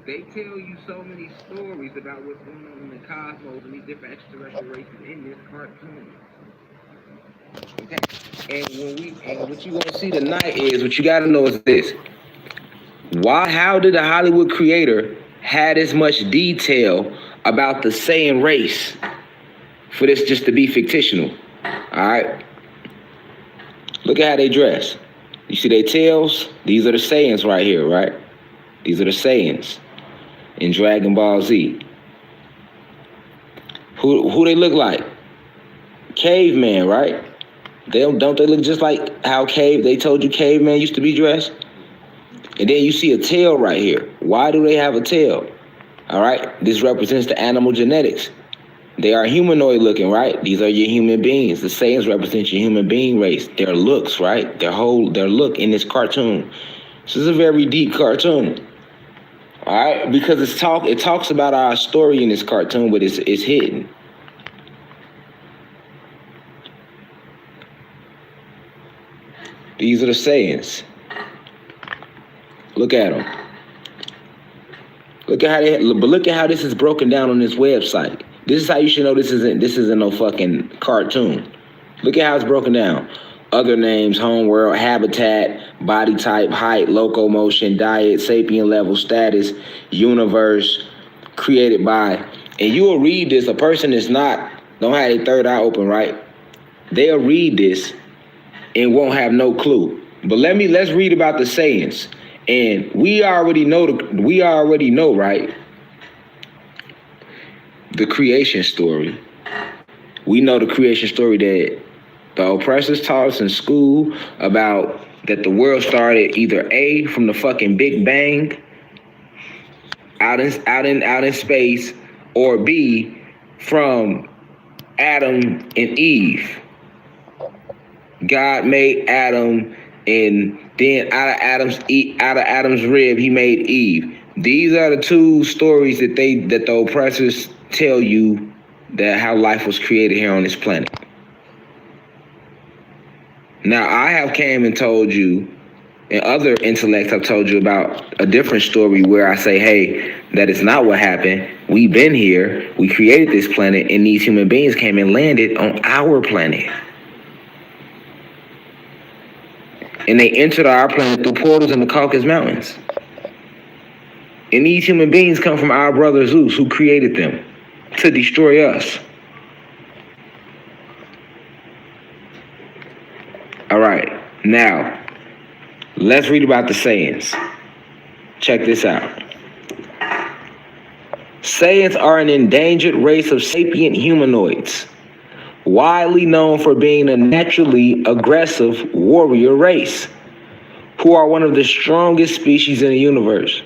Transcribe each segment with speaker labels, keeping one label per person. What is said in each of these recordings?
Speaker 1: They tell you so many stories about what's going on in the cosmos and these different extraterrestrial races in this cartoon. Okay. And what you gonna see tonight is what you gotta know is this. How did the Hollywood creator had as much detail about the Saiyan race for this just to be fictional? Alright? Look at how they dress. You see their tails? These are the Saiyans right here, right? These are the Saiyans in Dragon Ball Z. Who they look like? Caveman, right? Don't they look just like how they told you caveman used to be dressed? And then you see a tail right here. Why do they have a tail? All right, this represents the animal genetics. They are humanoid looking, right? These are your human beings. The Saiyans represent your human being race. Their looks, right? Their look in this cartoon. This is a very deep cartoon. All right, because it talks about our story in this cartoon, but it's hidden. These are the Saiyans. Look at them. Look at how this is broken down on this website. This is how you should know this isn't no fucking cartoon. Look at how it's broken down. Other names, homeworld, habitat, body type, height, locomotion, diet, sapient level, status, universe, created by. And you will read this. A person don't have their third eye open, right? They'll read this and won't have no clue. But let's read about the Saiyans. And we already know, right? The creation story. We know the creation story that the oppressors taught us in school about that the world started either A, from the fucking Big Bang out in space, or B, from Adam and Eve. God made Adam, and then out of Adam's rib, he made Eve. These are the two stories that the oppressors tell you that how life was created here on this planet. Now, I have came and told you, and other intellects have told you about a different story where I say, hey, that is not what happened. We've been here, we created this planet, and these human beings came and landed on our planet. And they entered our planet through portals in the Caucasus Mountains. And these human beings come from our brother Zeus, who created them to destroy us. All right, now, let's read about the Saiyans. Check this out. Saiyans are an endangered race of sapient humanoids, widely known for being a naturally aggressive warrior race, who are one of the strongest species in the universe.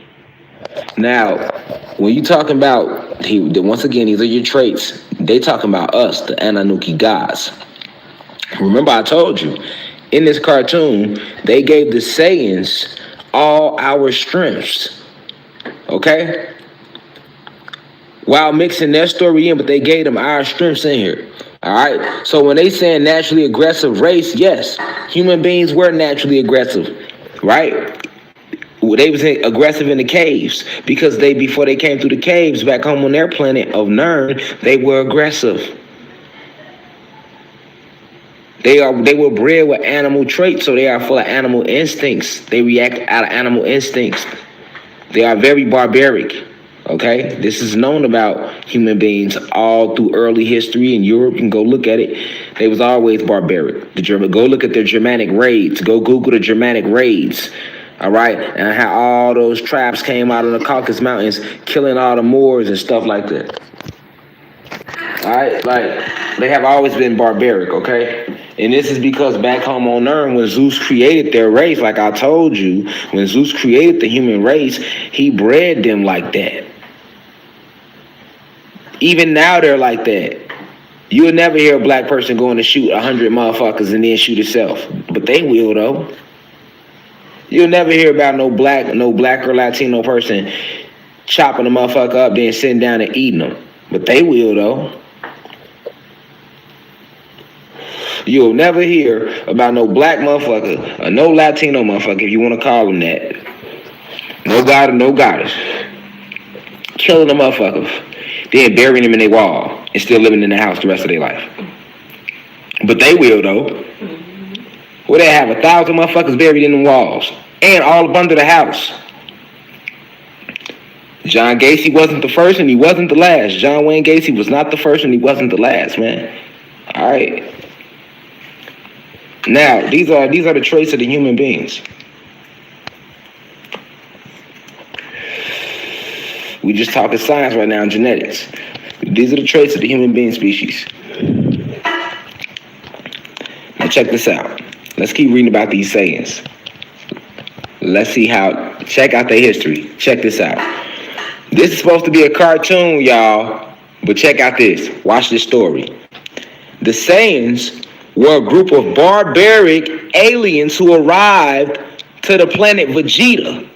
Speaker 1: Now, when you talking about, once again, these are your traits. They talking about us, the Anunnaki gods. Remember I told you, in this cartoon, they gave the Saiyans all our strengths, okay? While mixing their story in, but they gave them our strengths in here. All right. So when they say naturally aggressive race, yes, human beings were naturally aggressive, right? They was aggressive in the caves because before they came through the caves back home on their planet of Nern, they were aggressive. They were bred with animal traits, so they are full of animal instincts. They react out of animal instincts. They are very barbaric. Okay, this is known about human beings all through early history in Europe. You can go look at it. They was always barbaric. Go look at their Germanic raids. Go Google the Germanic raids. All right, and how all those tribes came out of the Caucasus Mountains, killing all the Moors and stuff like that. All right, like they have always been barbaric. Okay, and this is because back home on Earth, when Zeus created their race, like I told you, when Zeus created the human race, he bred them like that. Even now they're like that. You'll never hear a black person going to shoot 100 motherfuckers and then shoot itself. But they will though. You'll never hear about no black or Latino person chopping a motherfucker up, then sitting down and eating them. But they will though. You'll never hear about no black motherfucker or no Latino motherfucker, if you want to call them that. No god or no goddess. killing the motherfuckers, then burying them in their wall and still living in the house the rest of their life. But they will though. Well, they have 1,000 motherfuckers buried in the walls and all up under the house. John Gacy wasn't the first and he wasn't the last. John Wayne Gacy was not the first and he wasn't the last, man. All right. Now, these are the traits of the human beings. We just talking science right now and genetics. These are the traits of the human being species. Now check this out. Let's keep reading about these sayings. Let's see check out their history. Check this out. This is supposed to be a cartoon, y'all, but check out this. Watch this story. The Sayans were a group of barbaric aliens who arrived to the planet Vegeta,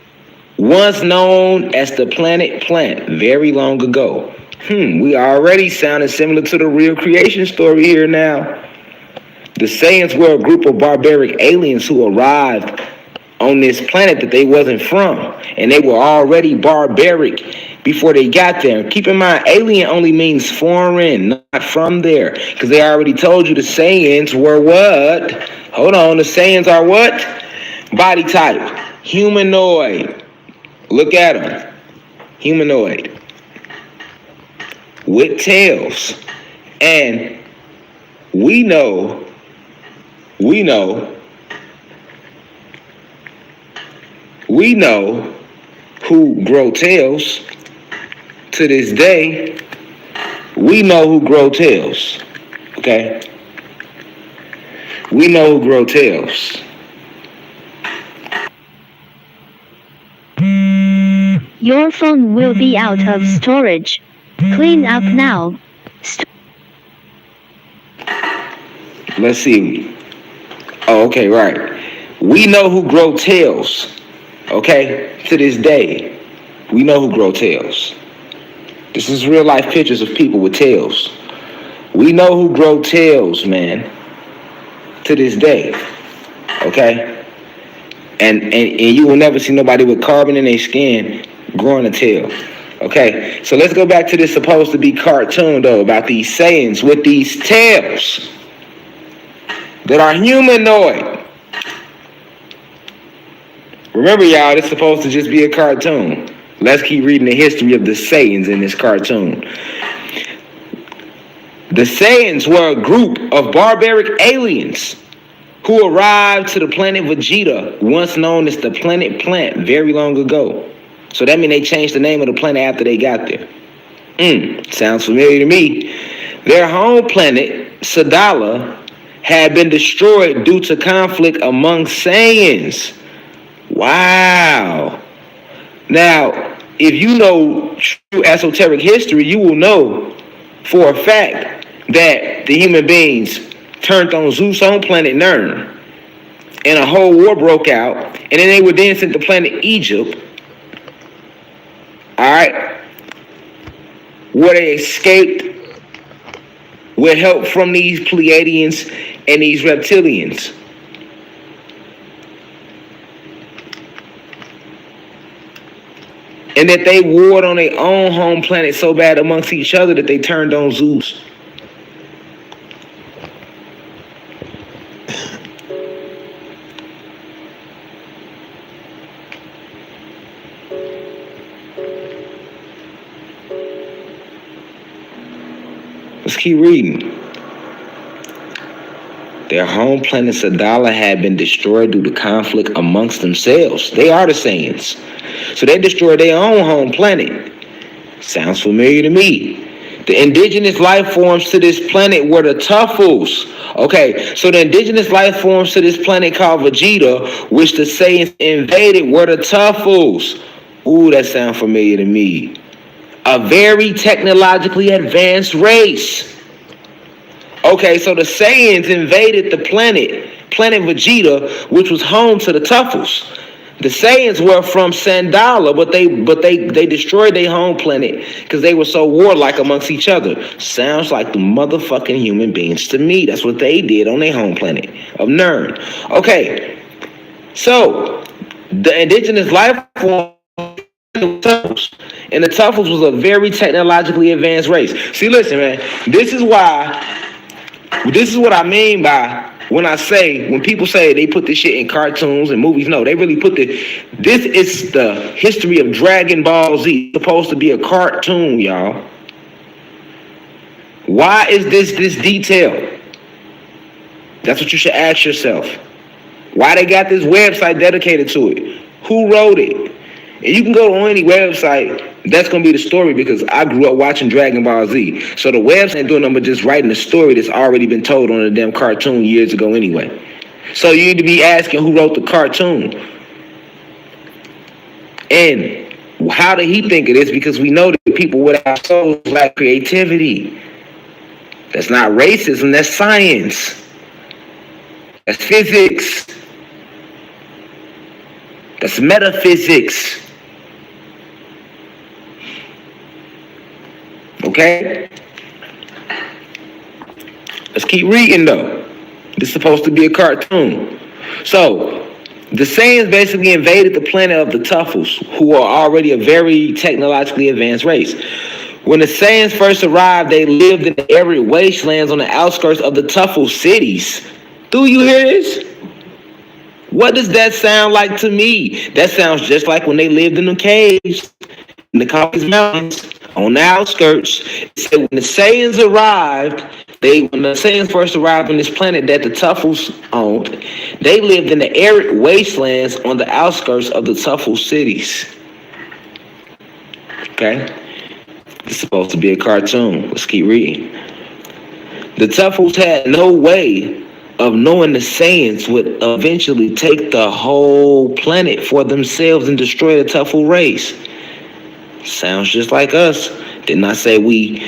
Speaker 1: once known as the planet Plant, very long ago. We already sounded similar to the real creation story here now. The Sayans were a group of barbaric aliens who arrived on this planet that they wasn't from, and they were already barbaric before they got there. Keep in mind, alien only means foreign, not from there, because they already told you the Sayans were what? Hold on, the Sayans are what? Body type, humanoid. Look at them, humanoid, with tails, and we know who grow tails to this day. We know who grow tails, okay? We know who grow tails.
Speaker 2: Your phone will be out of storage. Clean up now.
Speaker 1: Let's see. Oh, okay, right. We know who grow tails, okay? To this day, we know who grow tails. This is real life pictures of people with tails. We know who grow tails, man, to this day, okay? And you will never see nobody with carbon in their skin growing a tail. Okay, so let's go back to this supposed to be cartoon though, about these Sayans with these tails that are humanoid. Remember, y'all, this is supposed to just be a cartoon. Let's keep reading the history of the Sayans in this cartoon. The Sayans were a group of barbaric aliens who arrived to the planet Vegeta, once known as the planet Plant, very long ago. So that means they changed the name of the planet after they got there. Sounds familiar to me. Their home planet, Sadala, had been destroyed due to conflict among Sayans. Wow. Now, if you know true esoteric history, you will know for a fact that the human beings turned on Zeus' home planet Nern, and a whole war broke out, and then they were then sent to planet Egypt, all right, where they escaped with help from these Pleiadians and these reptilians. And that they warred on their own home planet so bad amongst each other that they turned on Zeus. Let's keep reading. Their home planet Sadala had been destroyed due to conflict amongst themselves. They are the Sayans. So they destroyed their own home planet. Sounds familiar to me. The indigenous life forms to this planet were the Tuffles. Okay, so the indigenous life forms to this planet called Vegeta, which the Sayans invaded, were the Tuffles. Ooh, that sounds familiar to me. A very technologically advanced race. Okay, so the Sayans invaded the planet Vegeta, which was home to the Tuffles. The Sayans were from Sandala, but they destroyed their home planet because they were so warlike amongst each other. Sounds like the motherfucking human beings to me. That's what they did on their home planet of Nern. Okay, so the indigenous life form Tuffles. And the Tuffles was a very technologically advanced race. See, listen, man, this is what I mean by when people say they put this shit in cartoons and movies. No, they really this is the history of Dragon Ball Z. It's supposed to be a cartoon, y'all. Why is this detailed? That's what you should ask yourself. Why they got this website dedicated to it? Who wrote it? And you can go on any website. That's going to be the story, because I grew up watching Dragon Ball Z. So the website ain't doing nothing but just writing a story that's already been told on a damn cartoon years ago anyway. So you need to be asking who wrote the cartoon. And how did he think of this? Because we know that people without souls lack creativity. That's not racism, that's science. That's physics. That's metaphysics. Okay? Let's keep reading though. This is supposed to be a cartoon. So, the Saiyans basically invaded the planet of the Tuffles, who are already a very technologically advanced race. When the Saiyans first arrived, they lived in the arid wastelands on the outskirts of the Tuffle cities. Do you hear this? What does that sound like to me? That sounds just like when they lived in the caves, in the Caucasus Mountains, on the outskirts. It said when the Saiyans first arrived on this planet that the Tuffles owned, they lived in the arid wastelands on the outskirts of the Tuffle cities. Okay? It's supposed to be a cartoon. Let's keep reading. The Tuffles had no way of knowing the Saiyans would eventually take the whole planet for themselves and destroy the Tuffle race. Sounds just like us. Didn't I say we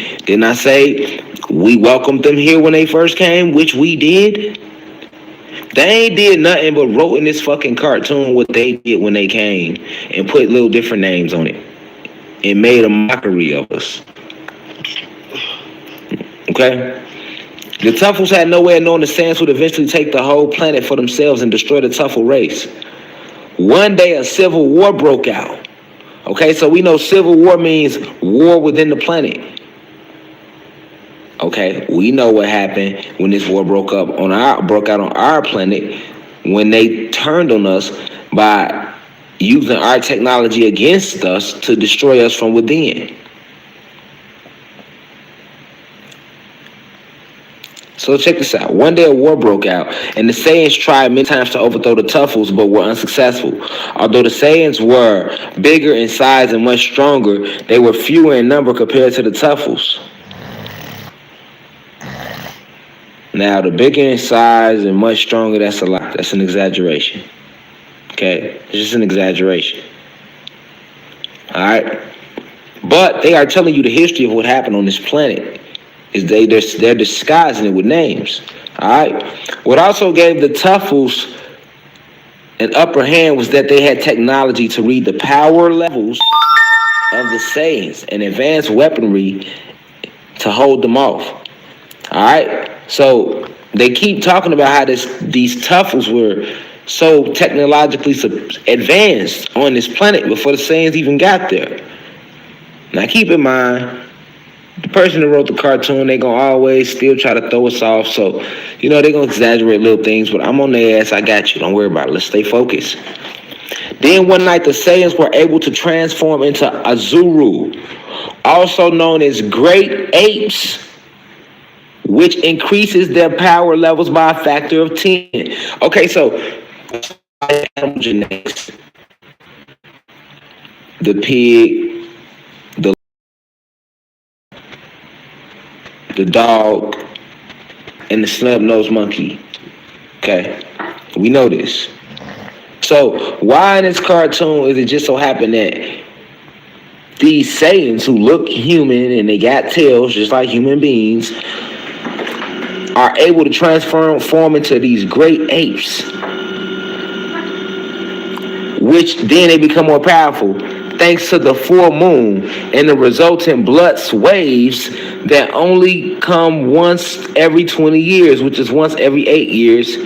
Speaker 1: welcomed them here when they first came, which we did? They ain't did nothing but wrote in this fucking cartoon what they did when they came and put little different names on it and made a mockery of us. Okay? The Tuffles had no way of knowing the Saiyans would eventually take the whole planet for themselves and destroy the Tuffle race. One day a civil war broke out. Okay, so we know civil war means war within the planet. Okay, we know what happened when this war broke out on our planet, when they turned on us by using our technology against us to destroy us from within. So check this out. One day a war broke out, and the Saiyans tried many times to overthrow the Tuffles, but were unsuccessful. Although the Saiyans were bigger in size and much stronger, they were fewer in number compared to the Tuffles. Now, the bigger in size and much stronger, that's a lot. That's an exaggeration. Okay? It's just an exaggeration. All right? But they are telling you the history of what happened on this planet. They're disguising it with names. All right. What also gave the Tuffles an upper hand was that they had technology to read the power levels of the Saiyans and advanced weaponry to hold them off. All right. So they keep talking about how these Tuffles were so technologically advanced on this planet before the Saiyans even got there. Now keep in mind, the person that wrote the cartoon, they gonna always still try to throw us off. So, they gonna exaggerate little things, but I'm on their ass. I got you. Don't worry about it. Let's stay focused. Then one night, the Saiyans were able to transform into Azuru, also known as great apes, which increases their power levels by a factor of 10. Okay, so animal genetics. The pig, the dog, and the snub-nosed monkey. Okay, we know this. So why in this cartoon is it just so happen that these Saiyans who look human and they got tails just like human beings are able to transform into these great apes, which then they become more powerful thanks to the full moon and the resultant blood waves that only come once every 20 years, which is once every 8 years.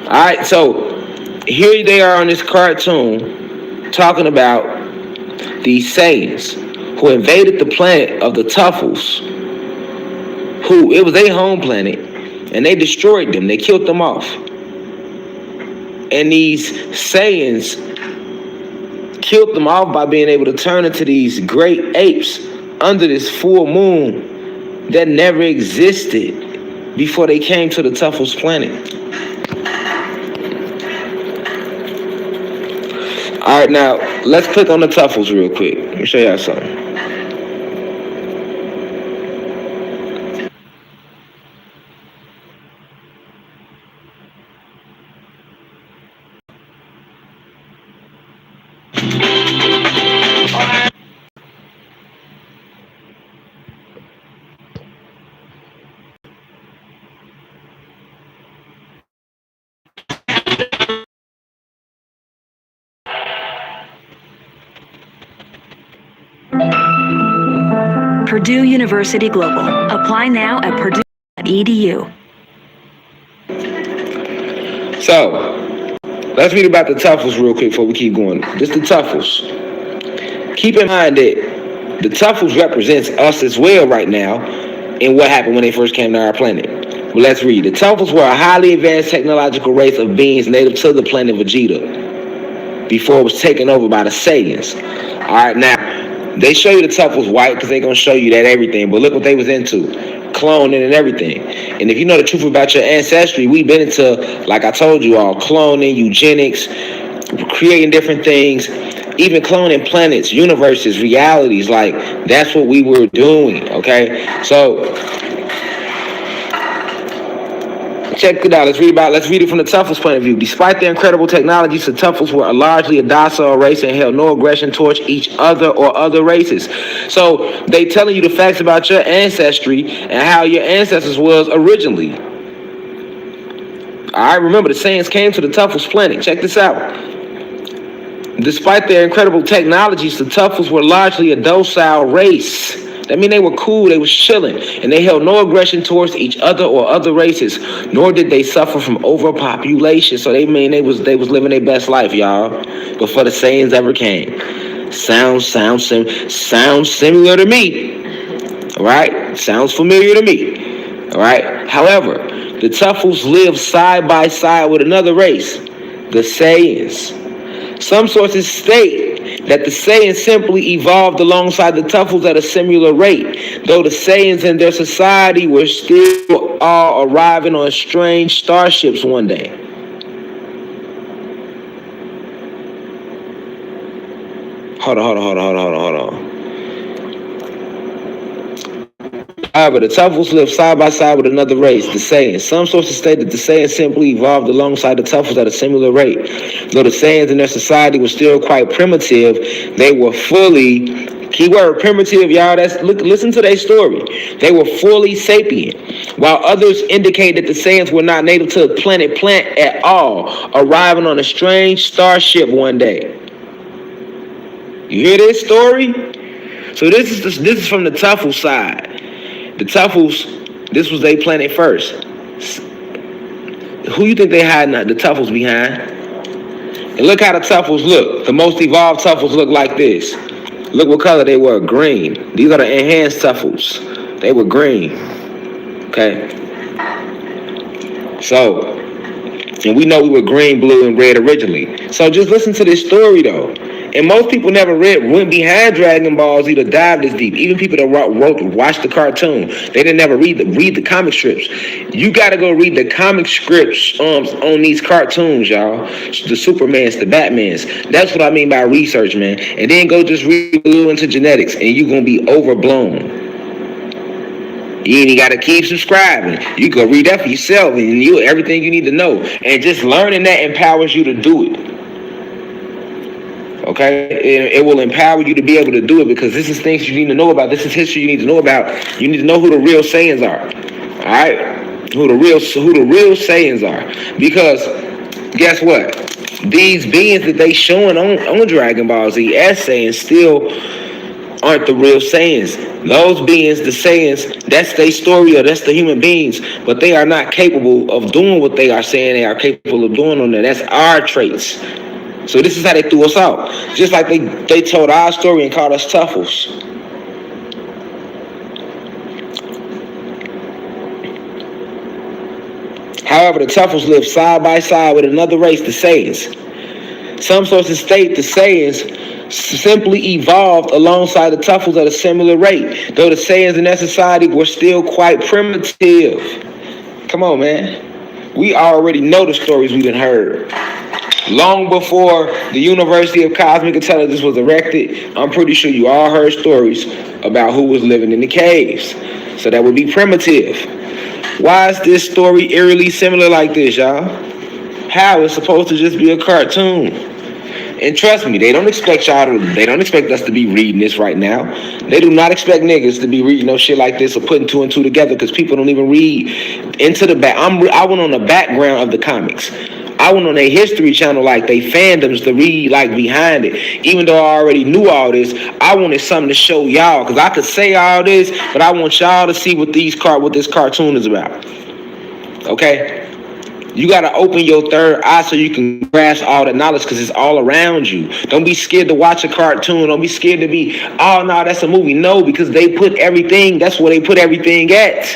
Speaker 1: All right, so here they are on this cartoon talking about these Saiyans who invaded the planet of the Tuffles, who it was their home planet, and they destroyed them. They killed them off. And these Saiyans killed them off by being able to turn into these great apes under this full moon that never existed before they came to the Tuffles planet. All right, now let's click on the Tuffles real quick. Let me show y'all something.
Speaker 3: Purdue University Global. Apply now at purdue.edu.
Speaker 1: So, let's read about the Tuffles real quick before we keep going. This is the Tuffles. Keep in mind that the Tuffles represents us as well right now in what happened when they first came to our planet. Well, let's read. The Tuffles were a highly advanced technological race of beings native to the planet Vegeta before it was taken over by the Saiyans. All right, now, they show you the Tuffles white because they're going to show you that everything, but look what they was into, cloning and everything. And if you know the truth about your ancestry, we've been into, like I told you all, cloning, eugenics, creating different things, even cloning planets, universes, realities. Like, that's what we were doing, okay? So, check it out. Let's read it from the Tuffles' point of view. Despite their incredible technologies, the Tuffles were largely a docile race and held no aggression towards each other or other races. So they telling you the facts about your ancestry and how your ancestors was originally. All right, remember the Saiyans came to the Tuffles planet. Check this out. Despite their incredible technologies, the Tuffles were largely a docile race. That means they were cool, they was chilling, and they held no aggression towards each other or other races, nor did they suffer from overpopulation. So they was living their best life, y'all, before the Saiyans ever came. Sounds similar to me. All right? Sounds familiar to me. All right? However, the Tuffles lived side by side with another race, the Saiyans. Some sources state that the Saiyans simply evolved alongside the Tuffles at a similar rate, though the Saiyans and their society were still all arriving on strange starships one day. Hold on. However, the Tuffles lived side by side with another race, the Saiyans. Some sources state that the Saiyans simply evolved alongside the Tuffles at a similar rate. Though the Saiyans and their society was still quite primitive, they were fully, keyword primitive, y'all, listen to their story. They were fully sapient, while others indicate that the Saiyans were not native to the planet Plant at all, arriving on a strange starship one day. You hear this story? So this is from the Tuffle side. The Tuffles, this was their planet first. Who you think they hiding the Tuffles behind? And look how the Tuffles look. The most evolved Tuffles look like this. Look what color they were, green. These are the enhanced Tuffles. They were green. Okay. So, and we know we were green, blue, and red originally. So just listen to this story though. And most people never went behind Dragon Ball Z to dive this deep. Even people that watched the cartoon, they didn't never read the comic strips. You got to go read the comic scripts on these cartoons, y'all. The Supermans, the Batmans. That's what I mean by research, man. And then go just read blue into genetics, and you're gonna be overblown. You ain't got to keep subscribing. You can read that for yourself, and everything you need to know. And just learning that empowers you to do it. Okay, it will empower you to be able to do it because this is things you need to know about. This is history you need to know about. You need to know who the real Saiyans are. All right, who the real Saiyans are. Because guess what? These beings that they showing on Dragon Ball Z as Saiyans still aren't the real Saiyans. Those beings, the Saiyans, that's their story or that's the human beings, but they are not capable of doing what they are saying they are capable of doing on there. That's our traits. So this is how they threw us out. Just like they told our story and called us Tuffles. However, the Tuffles lived side by side with another race, the Saiyans. Some sources state the Saiyans simply evolved alongside the Tuffles at a similar rate, though the Saiyans in that society were still quite primitive. Come on, man. We already know the stories we done heard. Long before the University of Cosmic Intelligence was erected, I'm pretty sure you all heard stories about who was living in the caves. So that would be primitive. Why is this story eerily similar like this, y'all? How? It's supposed to just be a cartoon. And trust me, they don't expect us to be reading this right now. They do not expect niggas to be reading no shit like this or putting two and two together, because people don't even read into the back. I went on the background of the comics. I went on a history channel, like they fandoms, to read like behind it. Even though I already knew all this, I wanted something to show y'all, because I could say all this, but I want y'all to see what this cartoon is about. Okay? You got to open your third eye so you can grasp all that knowledge, because it's all around you. Don't be scared to watch a cartoon. Don't be scared to be, oh, no, that's a movie. No, because they put everything, that's where they put everything at.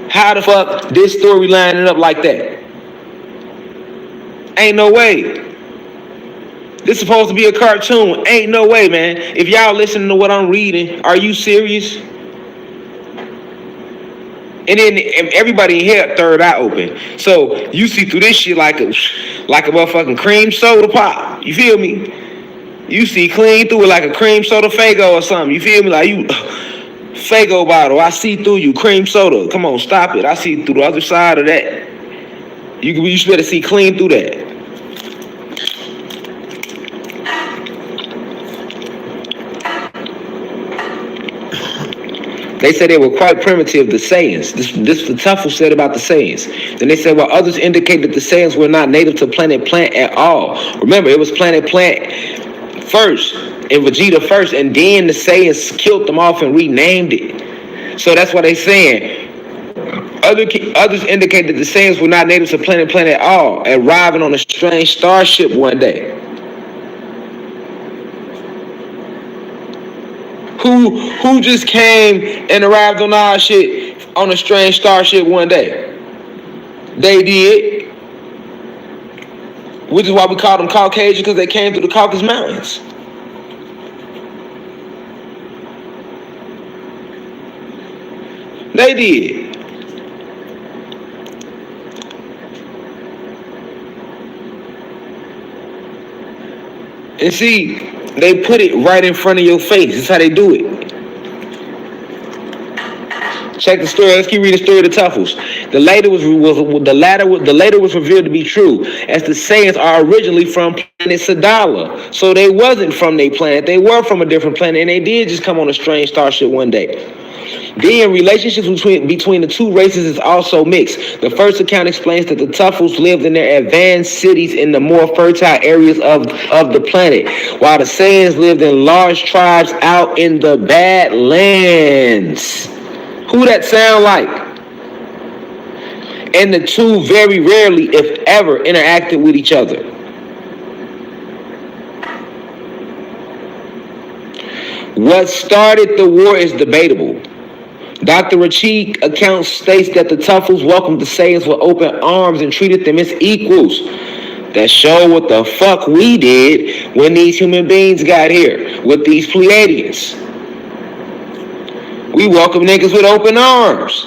Speaker 1: How the fuck this story lining up like that? Ain't no way. This supposed to be a cartoon. Ain't no way, man. If y'all listening to what I'm reading, are you serious? And then everybody in here third eye open. So you see through this shit like a motherfucking cream soda pop. You feel me? You see clean through it like a cream soda Faygo or something. You feel me? Like you Faygo bottle. I see through you. Cream soda. Come on, stop it. I see through the other side of that. You better see clean through that. They said they were quite primitive, the Saiyans. This the Tuffle said about the Saiyans. Then they said, well, others indicate that the Saiyans were not native to Planet Plant at all. Remember, it was Planet Plant first, and Vegeta first, and then the Saiyans killed them off and renamed it. So that's what they're saying. Others indicate that the Saiyans were not native to Planet Plant at all, arriving on a strange starship one day. Who just came and arrived on our shit on a strange starship one day? They did. Which is why we call them Caucasian, because they came through the Caucasus Mountains. They did. And see, they put it right in front of your face. That's how they do it. Check the story. Let's keep reading the story of the Tuffles. The later was revealed to be true, as the Saiyans are originally from planet Sadala. So they wasn't from their planet. They were from a different planet, and they did just come on a strange starship one day. Then relationships between the two races is also mixed. The first account explains that the Tuffles lived in their advanced cities in the more fertile areas of the planet, while the Saiyans lived in large tribes out in the Badlands. Who that sound like? And the two very rarely, if ever, interacted with each other. What started the war is debatable. Dr. Rashid account states that the Tuffles welcomed the Saiyans with open arms and treated them as equals. That show what the fuck we did when these human beings got here with these Pleiadians. We welcome niggas with open arms.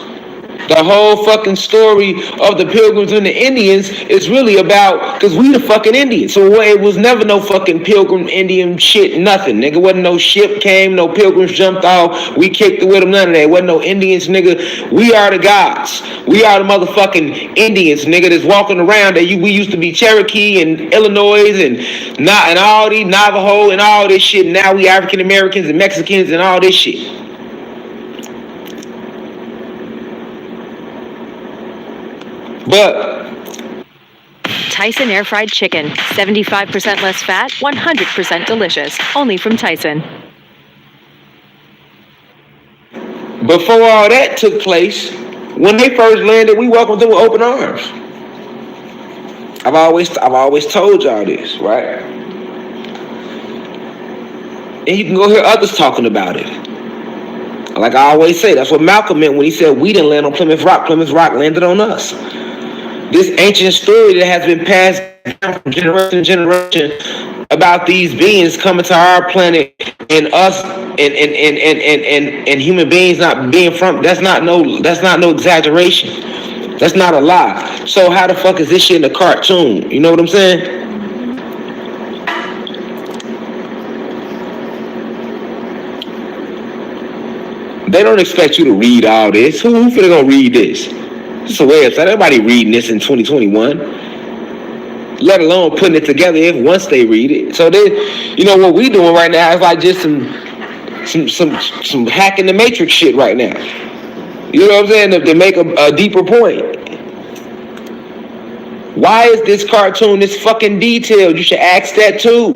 Speaker 1: The whole fucking story of the Pilgrims and the Indians is really about, because we the fucking Indians. So it was never no fucking Pilgrim Indian shit, nothing, nigga. Wasn't no ship came, no Pilgrims jumped off, we kicked it with them, none of that. Wasn't no Indians, nigga. We are the gods. We are the motherfucking Indians, nigga, that's walking around. We used to be Cherokee and Illinois and all these Navajo and all this shit. Now we African Americans and Mexicans and all this shit. But
Speaker 3: Tyson air fried chicken, 75% less fat, 100% delicious. Only from Tyson.
Speaker 1: Before all that took place, when they first landed, we welcomed them with open arms. I've always told y'all this, right? And you can go hear others talking about it. Like I always say, that's what Malcolm meant when he said we didn't land on Plymouth Rock. Plymouth Rock landed on us. This ancient story that has been passed down from generation to generation about these beings coming to our planet and us and human beings not being from, that's not no exaggeration. That's not a lie. So how the fuck is this shit in a cartoon? You know what I'm saying? They don't expect you to read all this. Who finna gonna read this? It's a website. Everybody reading this in 2021. Let alone putting it together if once they read it. So they, you know what we doing right now is like just some hacking the matrix shit right now. You know what I'm saying? To make a deeper point. Why is this cartoon this fucking detailed? You should ask that too.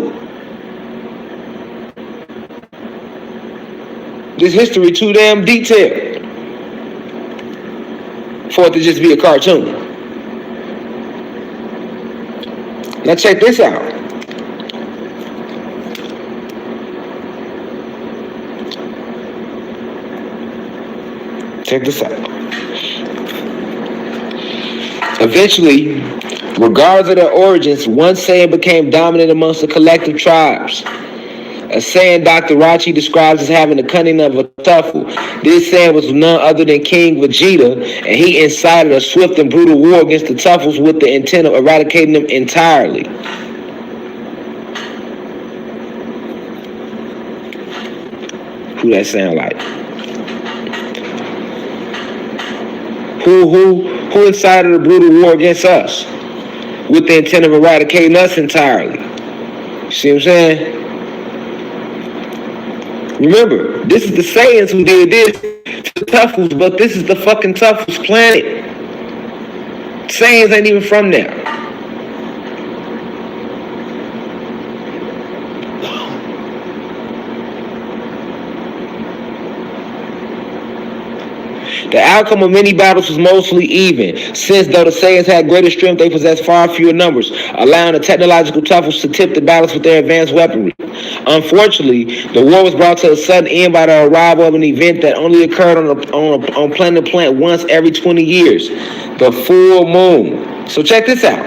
Speaker 1: This history too damn detailed for it to just be a cartoon. Now check this out. Check this out. Eventually, regardless of their origins, one Saiyan became dominant amongst the collective tribes. A Saiyan Dr. Rachi describes as having the cunning of a tuffle. This Saiyan was none other than King Vegeta, and he incited a swift and brutal war against the Tuffles with the intent of eradicating them entirely. Who that sound like? Who incited a brutal war against us with the intent of eradicating us entirely? See what I'm saying? Remember, this is the Saiyans who did this to the Tuffles, but this is the fucking Tuffles planet. Saiyans ain't even from there. The outcome of many battles was mostly even, since though the Saiyans had greater strength, they possessed far fewer numbers, allowing the technological Tuffles to tip the battles with their advanced weaponry. Unfortunately, the war was brought to a sudden end by the arrival of an event that only occurred on planet Plant once every 20 years, the full moon. So check this out.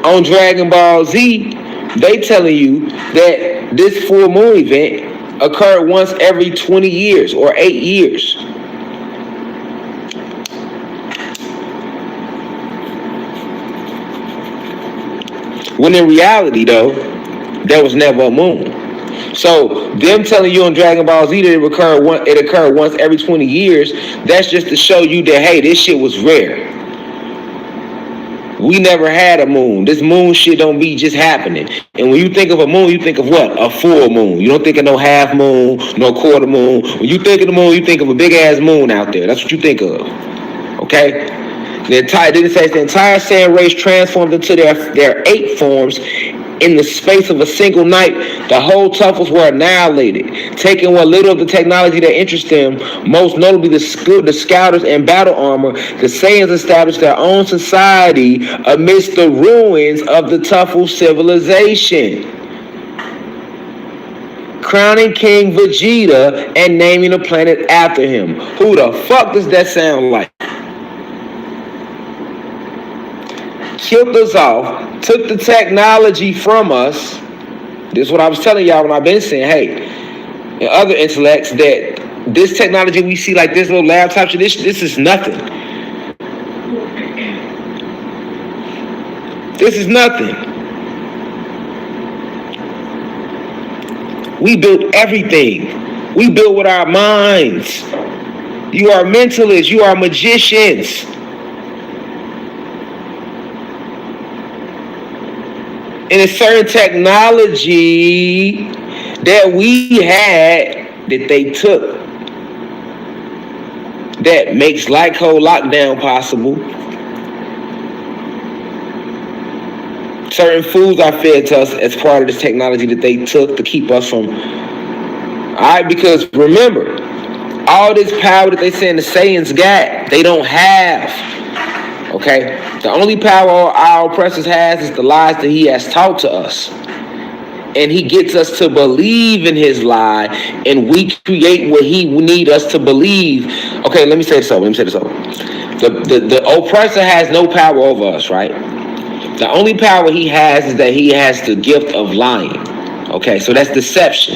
Speaker 1: On Dragon Ball Z, they telling you that this full moon event occurred once every 20 years or 8 years. When in reality, though, there was never a moon. So them telling you on Dragon Ball Z that it occurred once every 20 years, that's just to show you that, hey, this shit was rare. We never had a moon. This moon shit don't be just happening. And when you think of a moon, you think of what? A full moon. You don't think of no half moon, no quarter moon. When you think of the moon, you think of a big ass moon out there. That's what you think of. Okay? The entire Saiyan race transformed into their 8 forms in the space of a single night. The whole Tuffles were annihilated, taking what little of the technology that interests them, most notably the scouters and battle armor. The Saiyans established their own society amidst the ruins of the Tuffle civilization, crowning King Vegeta and naming the planet after him. Who the fuck does that sound like? Killed us off, took the technology from us. This is what I was telling y'all when I've been saying, hey, and other intellects, that this technology we see, like this little laptop, this is nothing. This is nothing. We built everything. We built with our minds. You are mentalists. You are magicians. And a certain technology that we had that they took that makes light code lockdown possible. Certain foods are fed to us as part of this technology that they took to keep us from. Alright, because remember, all this power that they saying the Saiyans got, they don't have. Okay? The only power our oppressors has is the lies that he has taught to us. And he gets us to believe in his lie, and we create what he need us to believe. Okay, let me say this over. The oppressor has no power over us, right? The only power he has is that he has the gift of lying. Okay, so that's deception.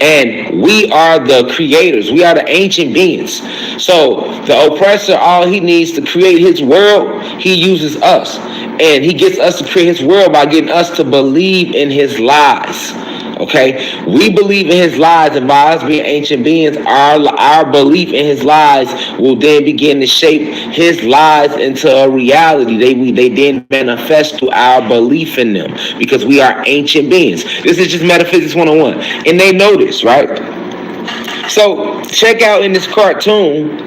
Speaker 1: And we are the creators. We are the ancient beings. So the oppressor, all he needs to create his world, he uses us. And he gets us to create his world by getting us to believe in his lies. Okay? We believe in his lies, and by us being ancient beings, our belief in his lies will then begin to shape his lies into a reality. They then manifest through our belief in them because we are ancient beings. This is just metaphysics 101. And they know this, right? So check out in this cartoon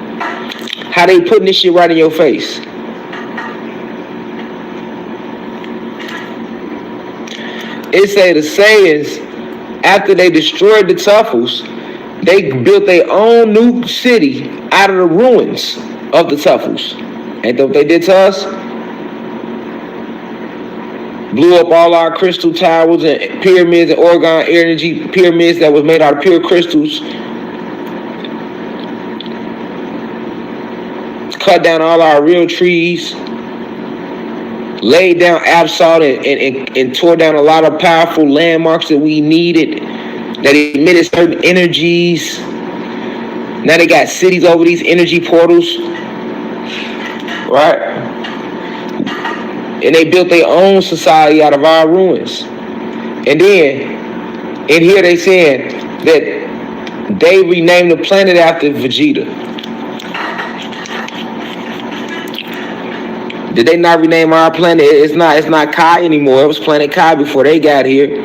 Speaker 1: how they putting this shit right in your face. It say the Saiyans, after they destroyed the Tuffles, they built their own new city out of the ruins of the Tuffles. Ain't that what they did to us? Blew up all our crystal towers and pyramids and Oregon energy pyramids that was made out of pure crystals. Cut down all our real trees. Laid down absolute and tore down a lot of powerful landmarks that we needed, that emitted certain energies. Now they got cities over these energy portals, right? And they built their own society out of our ruins. And then, in here they saying that they renamed the planet after Vegeta. Did they not rename our planet? It's not Kai anymore. It was Planet Kai before they got here.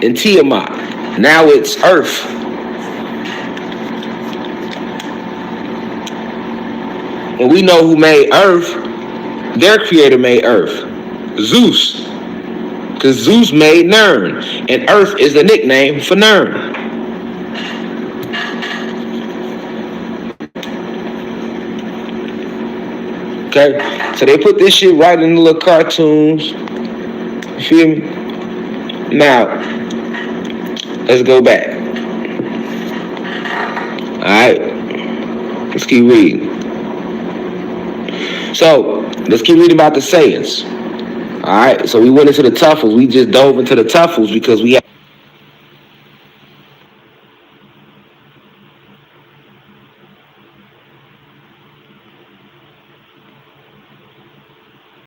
Speaker 1: And Tiamat. Now it's Earth. And we know who made Earth. Their creator made Earth. Zeus. Because Zeus made Nern. And Earth is the nickname for Nern. Okay, so they put this shit right in the little cartoons. You feel me? Now, let's go back. Alright, let's keep reading. So, let's keep reading about the Saiyans. Alright, so we went into the Tuffles. We just dove into the Tuffles because we